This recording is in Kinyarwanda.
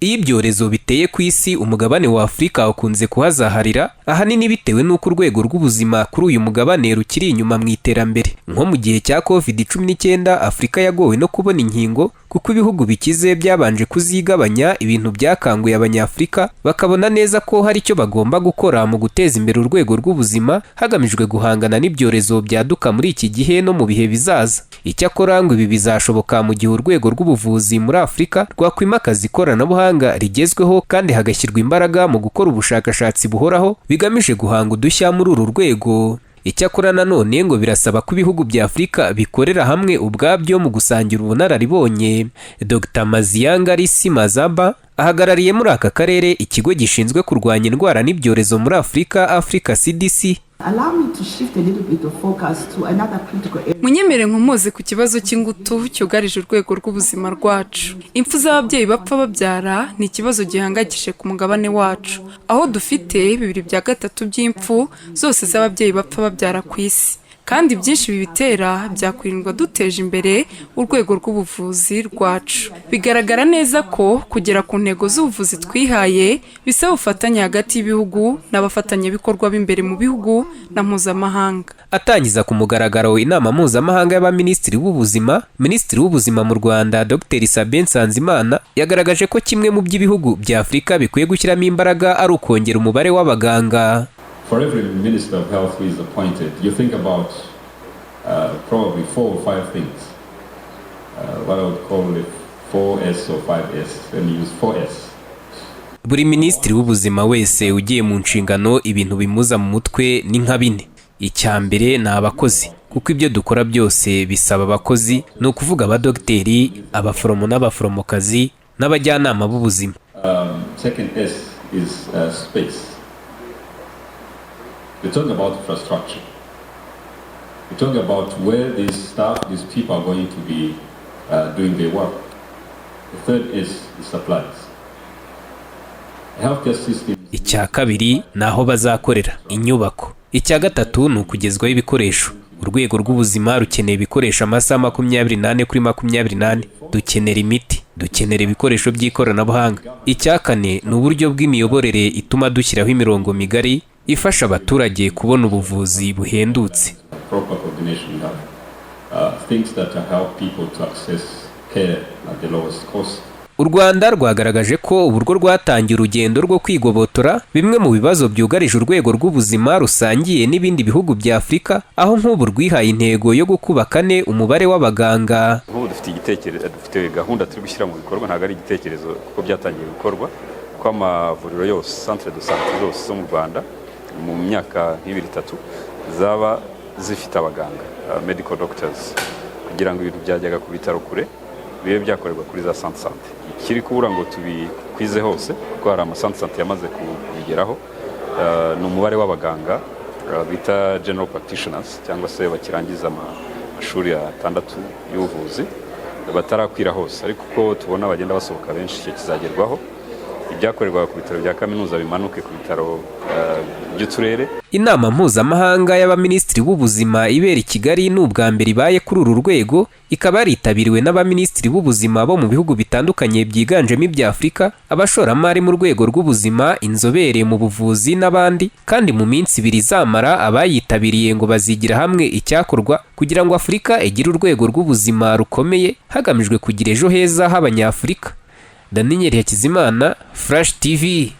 Iyo ibyorezo biteye ku isi, umugabane wa Afurika ukunze kuhazaharira, ahanini bitewe n'uko urwego rw'ubuzima kuri uyu mugabane rukiri inyuma mu iterambere. Nko mu gihe cya COVID-19, Afurika yagowe no kubona inkingo kuko ibihugu bikize byabanje kuzigabanya, ibintu byakanguye Abanyafurika bakabona neza ko hari icyo bagomba gukora mu guteza imbere urwego rw'ubuzima hagamijwe guhangana n'ibyorezo byaduka muri iki gihe no mu bihe bizaza. Icyakora ngo ibi bizashoboka mu gihe urwego rw'ubuvuzi muri Afurika rwakwimakaza ikoranabuhanga rigezweho kandi hagashyirwa imbaraga mu gukora ubushakashatsi buhoraho bigamije guhanga udushya muri uru rwego. Icyakora nanone ngo birasaba ko ibihugu bya Afurika bikorera hamwe ubwabyo mu gusangira ubunararibonye. Dr. Maziyanga Risi Mazaba ahagarariye muri aka karere ikigo gishinzwe kurwanya indwara n'ibyorezo muri Afurika, Africa CDC. Munyemere nkomoze ku kibazo cy'ingutu cyugarije urwego rw'ubuzima rwacu. Impfu z'ababyeyi bapfa babyara ni ikibazo gihangayikishije ku mugabane wacu, aho dufite 2/3 by'impfu zose z'ababyeyi bapfa babyara ku isi. Kandi byinshi bibitera byakwirindwa duteje imbere urwego rw'ubuvuzi rwacu. Bigaragara neza ko kugera ku ntego z'ubuvuzi twihaye bisaba ubufatanye hagati y'ibihugu n'abafatanyabikorwa b'imbere mu bihugu na mpuzamahanga. Atangiza ku mugaragaro inama mpuzamahanga y'Abaminisitiri b'Ubuzima, Minisitiri w'Ubuzima mu Rwanda Dr. Sabin Nsanzimana yagaragaje ko kimwe mu by'ibihugu bya Afurika bikwiye gushyiramo imbaraga ari ukongera umubare w'abaganga. For every Minister of Health who is appointed, you think about probably 4 or 5 things. What I would call it 4S or 5S, and use 4S. Buri Minisitiri w'Ubuzima wese ugiye mu nshingano ibintu bimuza mu mutwe ni nka 4. Icya mbere ni abakozi, kuko ibyo dukora byose bisaba abakozi, ni ukuvuga abadogiteri, abaforomo n'abaforomokazi n'abajyanama b'ubuzima. Second S is space. We're talking about infrastructure. We're talking about where these staff, these people are going to be doing their work. The third is the supplies. Healthcare system. Icya kabiri ni aho bazakorera, inyubako. Icya gatatu ni ukugezwaho ibikoresho. Urwego rw'ubuzima rukeneye ibikoresho amasaha 24/24. Dukenera imiti, dukenera ibikoresho by'ikoranabuhanga. Icya kane ni uburyo bw'imiyoborere ituma dushyiraho imirongo migari ifasha abaturage kubona ubuvuzi buhendutse. U Rwanda rwagaragaje ko uburyo rwatangiye urugendo rwo kwigobotora bimwe mu bibazo byugarije urwego rw'ubuzima rusangiye n'ibindi bihugu bya Afurika, aho nk'ubu rwihaye intego yo gukuba 4 umubare w'abaganga. Nk'ubu dufite gahunda turi gushyira mu bikorwa, ntabwo ari igitekerezo kuko byatangiye gukorwa, ko amavuriro yose, centre de santé zose zo mu Rwanda mu myaka 2-3 zaba zifite abaganga, medical doctors, kugira ngo ibintu byajyaga ku bitaro kure bibe byakorerwa kuri za centre santé. Ikiri kubura ngo tubikwize hose kuko hari amasantre santé yamaze kubigeraho, ni umubare w'abaganga bita general practitioners cyangwa se bakirangiza amashuri ya 6 y'ubuvuzi batarakwira hose, ariko uko tubona bagenda basohoka benshi icyo kizagerwaho. Ibyakorerwa ku bitaro bya kaminuza bimanuke ku bitaro by'uturere. Inama mpuzamahanga y'Abaminisitiri b'Ubuzima ibera i Kigali ni ubwa mbere ibaye kuri uru rwego, ikaba yaritabiriwe n'Abaminisitiri b'Ubuzima bo mu bihugu bitandukanye byiganjemo ibya Afurika, abashoramari mu rwego rw'ubuzima, inzobere mu buvuzi n'abandi. Kandi mu minsi 2 izamara abayitabiriye ngo bazigira hamwe icyakorwa kugira ngo Afurika igire urwego rw'ubuzima rukomeye hagamijwe kugira ejo heza h'Abanyafurika. Daniel Hakizimana, Flash TV.